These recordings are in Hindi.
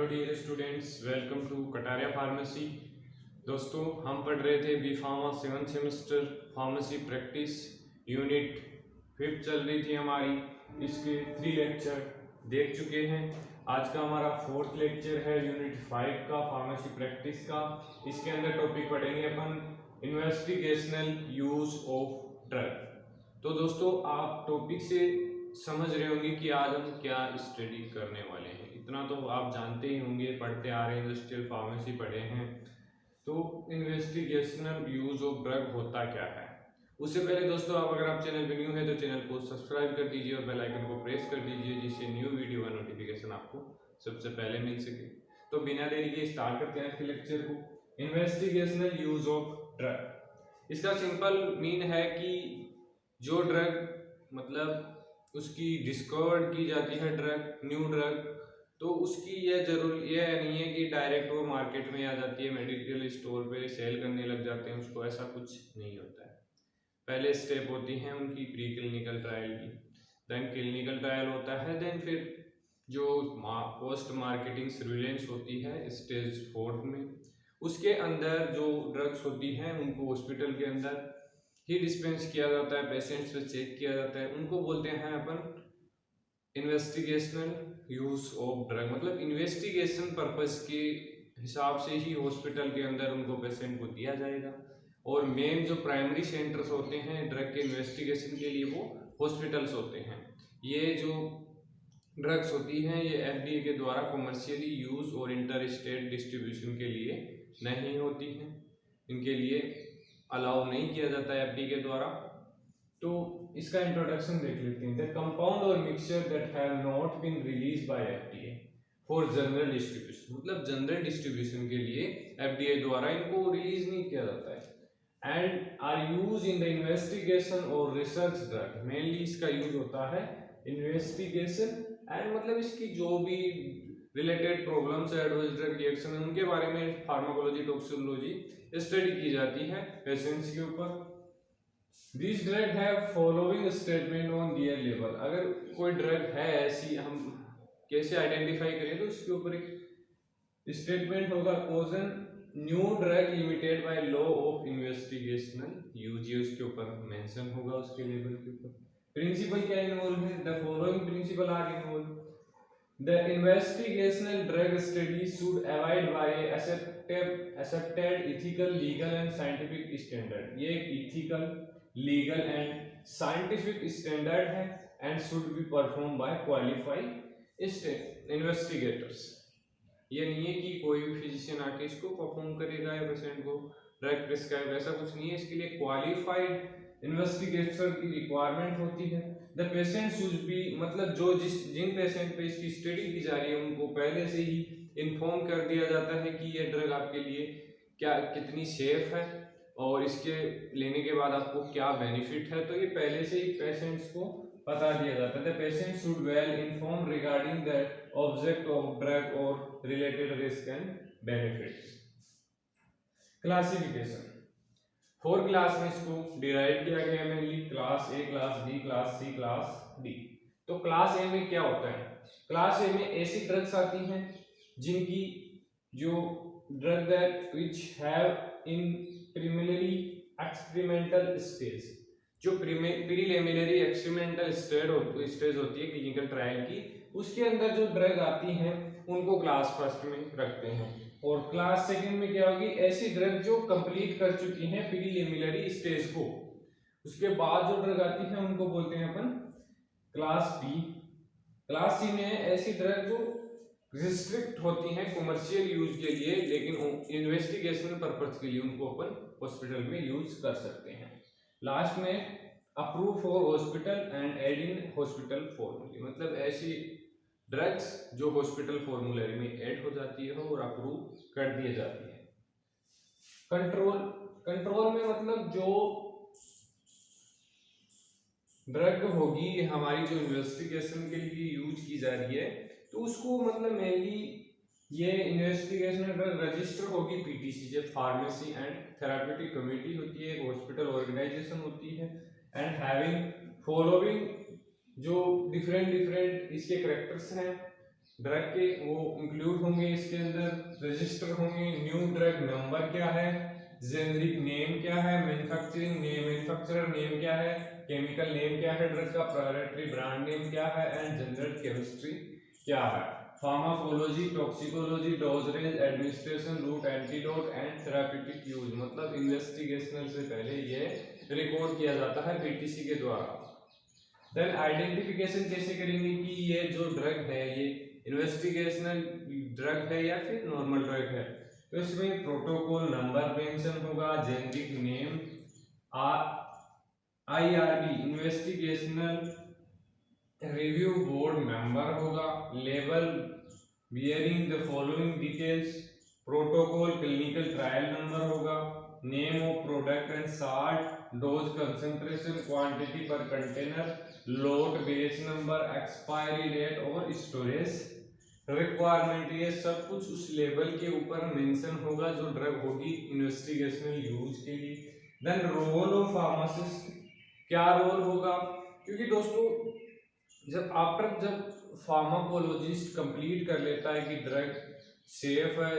Dear students, welcome to Kataria pharmacy. दोस्तों, हम पढ़ रहे थे B pharma 7th semester pharmacy practice unit 5 चल रही थी हमारी। इसके 3 लेक्चर देख चुके हैं। आज का हमारा 4th लेक्चर है यूनिट 5 का फार्मेसी प्रैक्टिस का। इसके अंदर टॉपिक पढ़ेंगे अपन इन्वेस्टिगेशनल यूज ऑफ ड्रग। तो दोस्तों, आप टॉपिक से समझ रहे होंगे कि आज हम क्या स्टडी करने वाले हैं। इतना तो आप जानते ही होंगे, पढ़ते आ रहे हैं, इंडस्ट्रियल फार्मेसी पढ़े हैं। तो इन्वेस्टिगेशनल यूज ऑफ ड्रग होता क्या है। उससे पहले दोस्तों, अगर आप चैनल पे न्यू है तो चैनल को सब्सक्राइब कर दीजिए और बेल आइकन को प्रेस कर दीजिए, जिससे न्यू वीडियो का नोटिफिकेशन आपको सबसे पहले मिल सके। तो बिना देरी के स्टार्ट करते हैं इसके लेक्चर को। इन्वेस्टिगेशनल यूज ऑफ ड्रग, इसका सिंपल मीन है कि जो ड्रग मतलब उसकी डिस्कवर्ड की जाती है ड्रग, न्यू ड्रग, तो उसकी यह नहीं है कि डायरेक्ट वो मार्केट में आ जाती है, मेडिकल स्टोर पे सेल करने लग जाते हैं उसको। ऐसा कुछ नहीं होता है। पहले स्टेप होती हैं उनकी प्री क्लिनिकल ट्रायल की, देन क्लिनिकल ट्रायल होता है, देन फिर जो पोस्ट मार्केटिंग सर्विलेंस होती है स्टेज 4 में। उसके अंदर जो ड्रग्स होती हैं उनको हॉस्पिटल के अंदर ही डिस्पेंस किया जाता है, पेशेंट्स पे चेक किया जाता है। उनको बोलते हैं अपन इन्वेस्टिगेशनल यूज ऑफ ड्रग। मतलब इन्वेस्टिगेशन पर्पस के हिसाब से ही हॉस्पिटल के अंदर उनको पेशेंट को दिया जाएगा। और मेन जो प्राइमरी सेंटर्स होते हैं ड्रग के इन्वेस्टिगेशन के लिए वो हॉस्पिटल्स होते हैं। ये जो ड्रग्स होती हैं ये FDA के द्वारा कमर्शियली यूज और इंटर स्टेट डिस्ट्रीब्यूशन के लिए नहीं होती हैं। इनके लिए अलाउ नहीं किया जाता है FDA के द्वारा। तो इसका इंट्रोडक्शन देख लेते हैं। द कंपाउंड और mixture that have not been release by FDA for general distribution, मतलब जनरल डिस्ट्रीब्यूशन के लिए FDA द्वारा इनको रिलीज नहीं किया जाता है। And are use in the investigation और रिसर्च ड्रग, मेनली इसका यूज होता है इन्वेस्टिगेशन एंड मतलब इसकी जो भी रिलेटेड प्रॉब्लम्स है, एडवर्स ड्रग रिएक्शन है, उनके बारे में फार्माकोलॉजी टॉक्सिकोलॉजी स्टडी की जाती है पेशेंट्स के ऊपर। This drug have following statement on their label, अगर कोई ड्रग है ऐसी, हम कैसे आइडेंटिफाई करें तो उसके ऊपर एक स्टेटमेंट होगा, caution new drug limited by law of investigational use, उसके ऊपर मेंशन होगा उसके लेबल के ऊपर। प्रिंसिपल क्या इन्वॉल्व है, the following principle are involve. The investigational drug study should abide by accepted ethical, legal and scientific standard। ये एक ethical, legal and scientific standard है and should be performed by qualified investigators। ये नहीं है कि कोई भी फिजिशियन आके इसको परफॉर्म करेगा या पेशेंट को ड्रग प्रिस्क्राइब, ऐसा कुछ नहीं है। इसके लिए क्वालिफाइड इन्वेस्टिगेटर की रिक्वायरमेंट होती है। द पेशेंट शुड बी, मतलब जिन पेशेंट पे इसकी स्टडी की जा रही है उनको पहले से ही इन्फॉर्म कर दिया जाता है कि ये ड्रग आपके लिए क्या कितनी सेफ है और इसके लेने के बाद आपको क्या बेनिफिट है, तो ये पहले से ही पेशेंट्स को बता दिया जाता है। The patient should well inform regarding the object of drug और related risk and benefits. Classification 4 class में इसको डिवाइड किया गया है, mainly class A, class B, class C, class D. तो क्लास ए में क्या होता है, क्लास ए में ऐसी ड्रग्स आती हैं जिनकी जो drug that which have in preliminary experimental stage, जो प्रीलिमिनरी एक्सपेरिमेंटल स्टेज होती है क्लिनिकल ट्रायल की, उसके अंदर जो ड्रग आती हैं उनको क्लास फर्स्ट में रखते हैं। और क्लास सेकंड में क्या होगी, ऐसी ड्रग जो कंप्लीट कर चुकी हैं प्रीलिमिनरी स्टेज को, उसके बाद जो ड्रग आती है उनको बोलते हैं अपन क्लास बी। क्लास सी में ऐसी ड्रग जो रिस्ट्रिक्ट होती हैं कमर्शियल यूज के लिए, लेकिन इन्वेस्टिगेशन पर्पस के लिए उनको अपन हॉस्पिटल में यूज कर सकते हैं। लास्ट में approve for hospital and add in hospital formulary, मतलब ऐसी ड्रग्स जो हॉस्पिटल फॉर्मूलरी में ऐड हो जाती है और अप्रूव कर दी जाती है। कंट्रोल में मतलब जो ड्रग होगी हमारी जो इन्वेस्टिगेशन के लिए यूज की जा रही है, तो उसको मतलब मेनली ये इन्वेस्टिगेशनल ड्रग रजिस्टर होगी PTC से, फार्मेसी एंड थेराप्यूटिक कमेटी होती है, हॉस्पिटल ऑर्गेनाइजेशन होती है, एंड हैविंग फॉलोइंग जो डिफरेंट इसके करेक्टर्स हैं, ड्रग के वो इंक्लूड होंगे इसके अंदर, रजिस्टर होंगे, न्यू ड्रग नंबर क्या है, जेनरिक नेम क्या है, मैन्युफैक्चरिंग नेम, मैन्युफैक्चरर नेम क्या है, केमिकल नेम क्या है ड्रग का, प्रोप्राइटरी ब्रांड नेम क्या है एंड जनरल केमिस्ट्री क्या है, pharmacology, toxicology, dose range, administration route, antidote and therapeutic use. मतलब इन्वेस्टिगेशनल से पहले ये रिकॉर्ड किया जाता है पीटीसी के द्वारा। देन आइडेंटिफिकेशन कैसे करेंगे कि ये जो ड्रग है ये इन्वेस्टिगेशनल ड्रग है या फिर नॉर्मल ड्रग है। तो इसमें प्रोटोकॉल नंबर मेंशन होगा, generic name, IRB investigational review board member होगा, label bearing the following details, protocol clinical trial number होगा, name of product and salt, dose concentration, quantity per container, lot base number, expiry date और स्टोरेज रिक्वायरमेंट। ये सब कुछ उस लेवल के ऊपर मेंशन होगा जो ड्रग होगी इन्वेस्टिगेशनल यूज के लिए। देन रोल ऑफ फार्मासिस्ट, क्या रोल होगा, क्योंकि दोस्तों जब फार्माकोलॉजिस्ट कंप्लीट कर लेता है कि ड्रग सेफ है,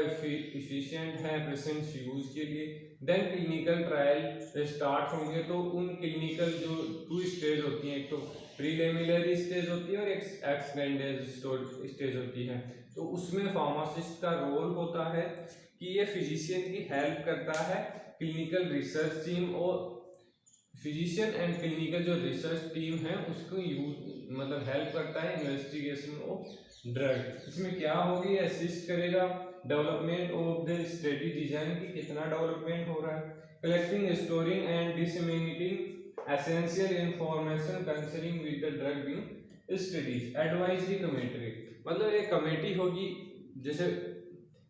इफिशिएंट है पेशेंट्स यूज के लिए, देन क्लिनिकल ट्रायल स्टार्ट होंगे। तो उन क्लिनिकल जो 2 स्टेज होती हैं, एक तो प्रीलिमिनरी स्टेज होती है और एक एक्सटेंडेड स्टेज होती है। तो उसमें फार्मासिस्ट का रोल होता है कि ये फिजिशियन की हेल्प करता है, क्लिनिकल रिसर्च टीम और फिजिशियन एंड क्लिनिकल जो रिसर्च टीम है उसको मतलब हेल्प करता है इन्वेस्टिगेशन ऑफ ड्रग। इसमें क्या होगी, असिस्ट करेगा development of the study design की कितना डेवलपमेंट हो रहा है, collecting, storing and disseminating essential information concerning with the drug being studies. Advisory committee, मतलब एक कमेटी होगी जैसे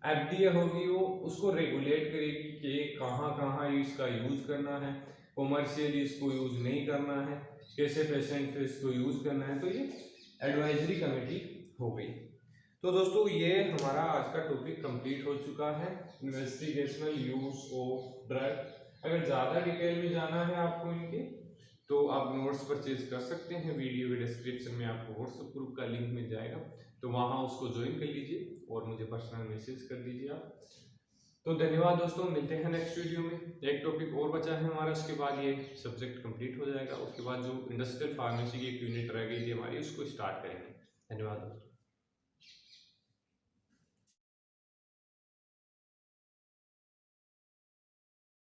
FDA होगी, वो उसको रेगुलेट करेगी कि कहाँ कहाँ इसका यूज करना है, कॉमर्शियली इसको यूज नहीं करना है, कैसे पेशेंट पे इसको यूज करना है। तो ये एडवाइजरी कमेटी हो गई। तो दोस्तों ये हमारा आज का टॉपिक कंप्लीट हो चुका है, इन्वेस्टिगेशनल यूज ऑफ ड्रग। अगर ज़्यादा डिटेल में जाना है आपको इनके तो आप नोट्स परचेज कर सकते हैं, वीडियो के डिस्क्रिप्शन में आपको व्हाट्सएप ग्रुप का लिंक मिल जाएगा, तो वहाँ उसको ज्वाइन कर लीजिए और मुझे पर्सनल मैसेज कर दीजिए आप। तो धन्यवाद दोस्तों, मिलते हैं नेक्स्ट वीडियो में। एक टॉपिक और बचा है हमारा, उसके बाद ये सब्जेक्ट कंप्लीट हो जाएगा, उसके बाद जो इंडस्ट्रियल फार्मेसी की एक यूनिट रह गई थी हमारी उसको स्टार्ट करेंगे। धन्यवाद दोस्तों।